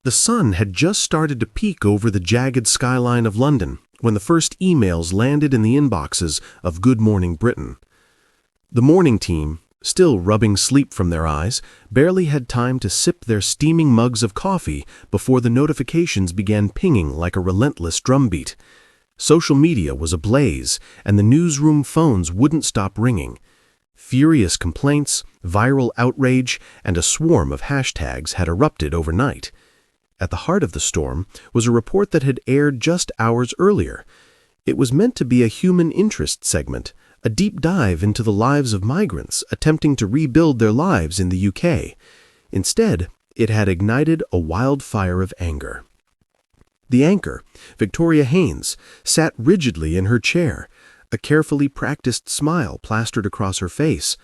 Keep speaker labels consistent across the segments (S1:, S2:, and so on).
S1: The sun had just started to peek over the jagged skyline of London when the first emails landed in the inboxes of Good Morning Britain. The morning team, still rubbing sleep from their eyes, barely had time to sip their steaming mugs of coffee before the notifications began pinging like a relentless drumbeat. Social media was ablaze, and the newsroom phones wouldn't stop ringing. Furious complaints, viral outrage, and a swarm of hashtags had erupted overnight. At the heart of the storm was a report that had aired just hours earlier. It was meant to be a human interest segment, a deep dive into the lives of migrants attempting to rebuild their lives in the UK. Instead, it had ignited a wildfire of anger. The anchor, Victoria Haynes, sat rigidly in her chair, a carefully practiced smile plastered across her face.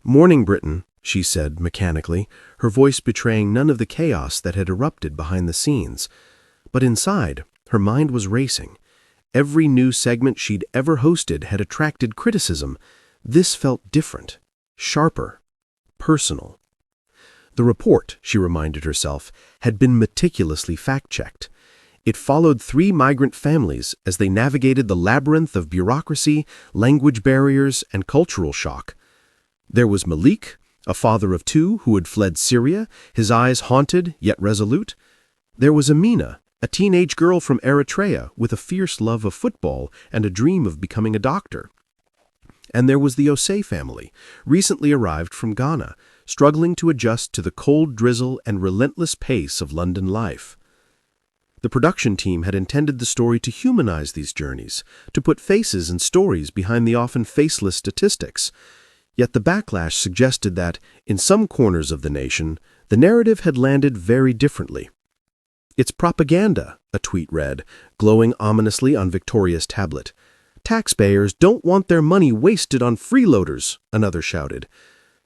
S1: "Morning, Britain," she said mechanically, her voice betraying none of the chaos that had erupted behind the scenes. But inside, her mind was racing. Every new segment she'd ever hosted had attracted criticism. This felt different, sharper, personal. The report, she reminded herself, had been meticulously fact-checked. It followed 3 migrant families as they navigated the labyrinth of bureaucracy, language barriers, and cultural shock. There was Malik, a father of 2 who had fled Syria, his eyes haunted yet resolute. There was Amina, a teenage girl from Eritrea with a fierce love of football and a dream of becoming a doctor. And there was the Osei family, recently arrived from Ghana, struggling to adjust to the cold drizzle and relentless pace of London life. The production team had intended the story to humanize these journeys, to put faces and stories behind the often faceless statistics. Yet the backlash suggested that, in some corners of the nation, the narrative had landed very differently. "It's propaganda," a tweet read, glowing ominously on Victoria's tablet. "Taxpayers don't want their money wasted on freeloaders," another shouted.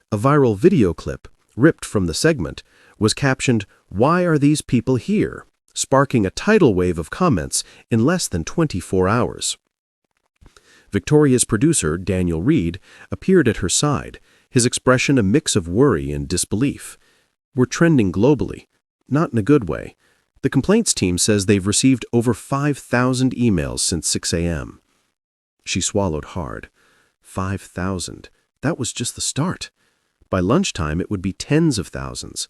S1: A viral video clip, ripped from the segment, was captioned, "Why are these people here?" sparking a tidal wave of comments in less than 24 hours. Victoria's producer, Daniel Reed, appeared at her side, his expression a mix of worry and disbelief. "We're trending globally, not in a good way. The complaints team says they've received over 5,000 emails since 6 a.m. She swallowed hard. 5,000. That was just the start. By lunchtime, it would be tens of thousands.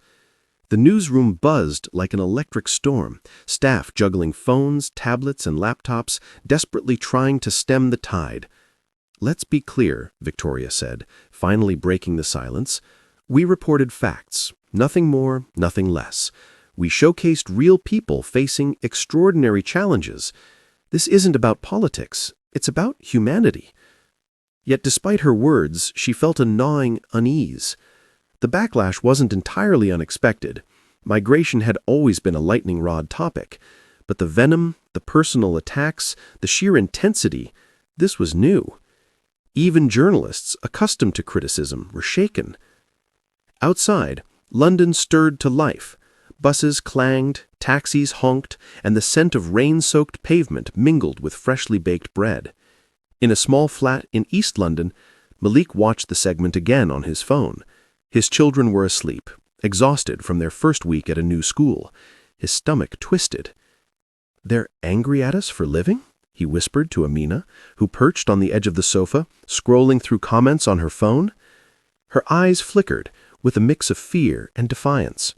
S1: The newsroom buzzed like an electric storm, staff juggling phones, tablets, and laptops, desperately trying to stem the tide. "Let's be clear," Victoria said, finally breaking the silence. "We reported facts, nothing more, nothing less. We showcased real people facing extraordinary challenges. This isn't about politics, it's about humanity." Yet despite her words, she felt a gnawing unease. The backlash wasn't entirely unexpected. Migration had always been a lightning rod topic. But the venom, the personal attacks, the sheer intensity, this was new. Even journalists, accustomed to criticism, were shaken. Outside, London stirred to life. Buses clanged, taxis honked, and the scent of rain-soaked pavement mingled with freshly baked bread. In a small flat in East London, Malik watched the segment again on his phone. His children were asleep, exhausted from their first week at a new school. His stomach twisted. "They're angry at us for living?" he whispered to Amina, who perched on the edge of the sofa, scrolling through comments on her phone. Her eyes flickered, with a mix of fear and defiance.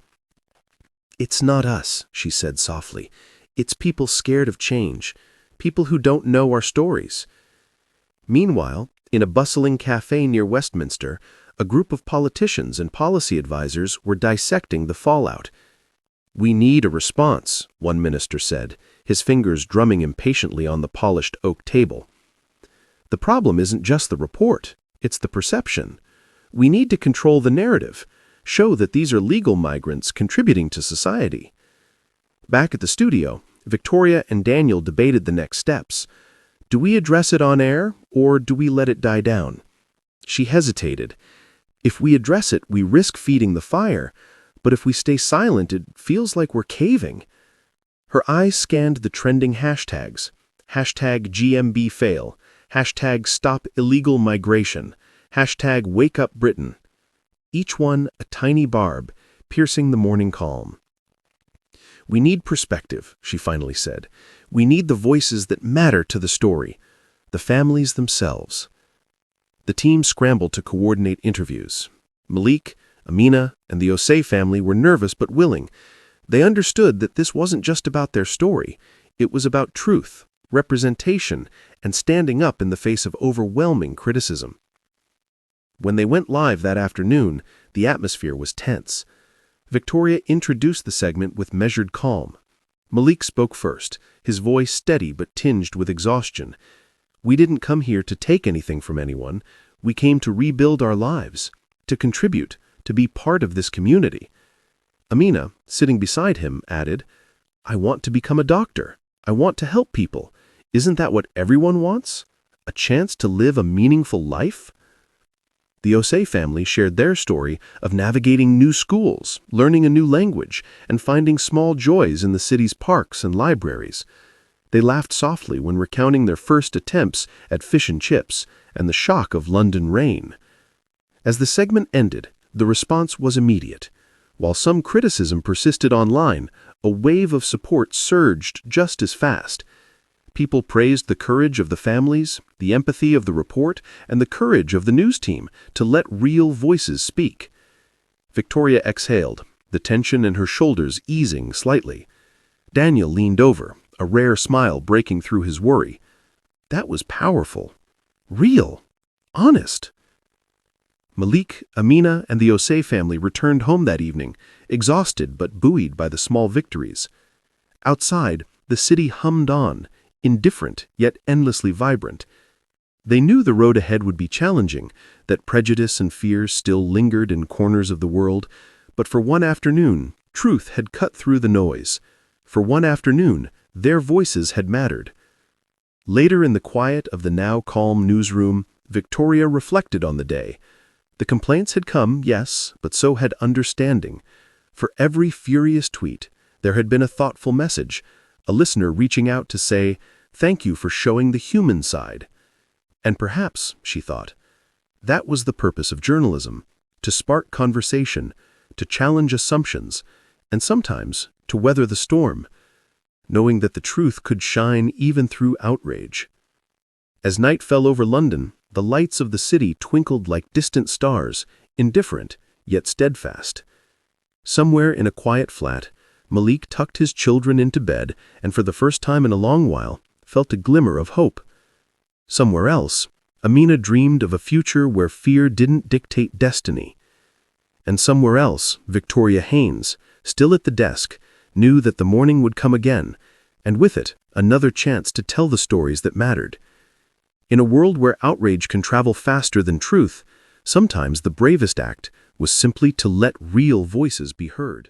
S1: "It's not us," she said softly. "It's people scared of change, people who don't know our stories." Meanwhile, in a bustling cafe near Westminster, a group of politicians and policy advisors were dissecting the fallout. "We need a response," one minister said, his fingers drumming impatiently on the polished oak table. "The problem isn't just the report, it's the perception. We need to control the narrative, show that these are legal migrants contributing to society." Back at the studio, Victoria and Daniel debated the next steps. Do we address it on air, or do we let it die down? She hesitated. If we address it, we risk feeding the fire, but if we stay silent, it feels like we're caving. Her eyes scanned the trending hashtags. Hashtag GMB fail. Hashtag stop illegal migration. Hashtag wake up Britain. Each one a tiny barb, piercing the morning calm. "We need perspective," she finally said. "We need the voices that matter to the story, the families themselves." The team scrambled to coordinate interviews. Malik, Amina, and the Osei family were nervous but willing. They understood that this wasn't just about their story. It was about truth, representation, and standing up in the face of overwhelming criticism. When they went live that afternoon, the atmosphere was tense. Victoria introduced the segment with measured calm. Malik spoke first, his voice steady but tinged with exhaustion. "We didn't come here to take anything from anyone. We came to rebuild our lives, to contribute, to be part of this community." Amina, sitting beside him, added, "I want to become a doctor. I want to help people. Isn't that what everyone wants? A chance to live a meaningful life?" The Osei family shared their story of navigating new schools, learning a new language, and finding small joys in the city's parks and libraries. They laughed softly when recounting their first attempts at fish and chips and the shock of London rain. As the segment ended, the response was immediate. While some criticism persisted online, a wave of support surged just as fast. People praised the courage of the families, the empathy of the report, and the courage of the news team to let real voices speak. Victoria exhaled, the tension in her shoulders easing slightly. Daniel leaned over, a rare smile breaking through his worry. That was powerful. Real. Honest. Malik, Amina, and the Osei family returned home that evening, exhausted but buoyed by the small victories. Outside, the city hummed on, indifferent yet endlessly vibrant. They knew the road ahead would be challenging, that prejudice and fear still lingered in corners of the world, but for one afternoon, truth had cut through the noise. For one afternoon, their voices had mattered. Later in the quiet of the now calm newsroom, Victoria reflected on the day. The complaints had come, yes, but so had understanding. For every furious tweet, there had been a thoughtful message, a listener reaching out to say, "Thank you for showing the human side." And perhaps, she thought, that was the purpose of journalism, to spark conversation, to challenge assumptions, and sometimes to weather the storm, knowing that the truth could shine even through outrage. As night fell over London, the lights of the city twinkled like distant stars, indifferent yet steadfast. Somewhere in a quiet flat, Malik tucked his children into bed and for the first time in a long while felt a glimmer of hope. Somewhere else, Amina dreamed of a future where fear didn't dictate destiny. And somewhere else, Victoria Haynes, still at the desk, knew that the morning would come again, and with it, another chance to tell the stories that mattered. In a world where outrage can travel faster than truth, sometimes the bravest act was simply to let real voices be heard.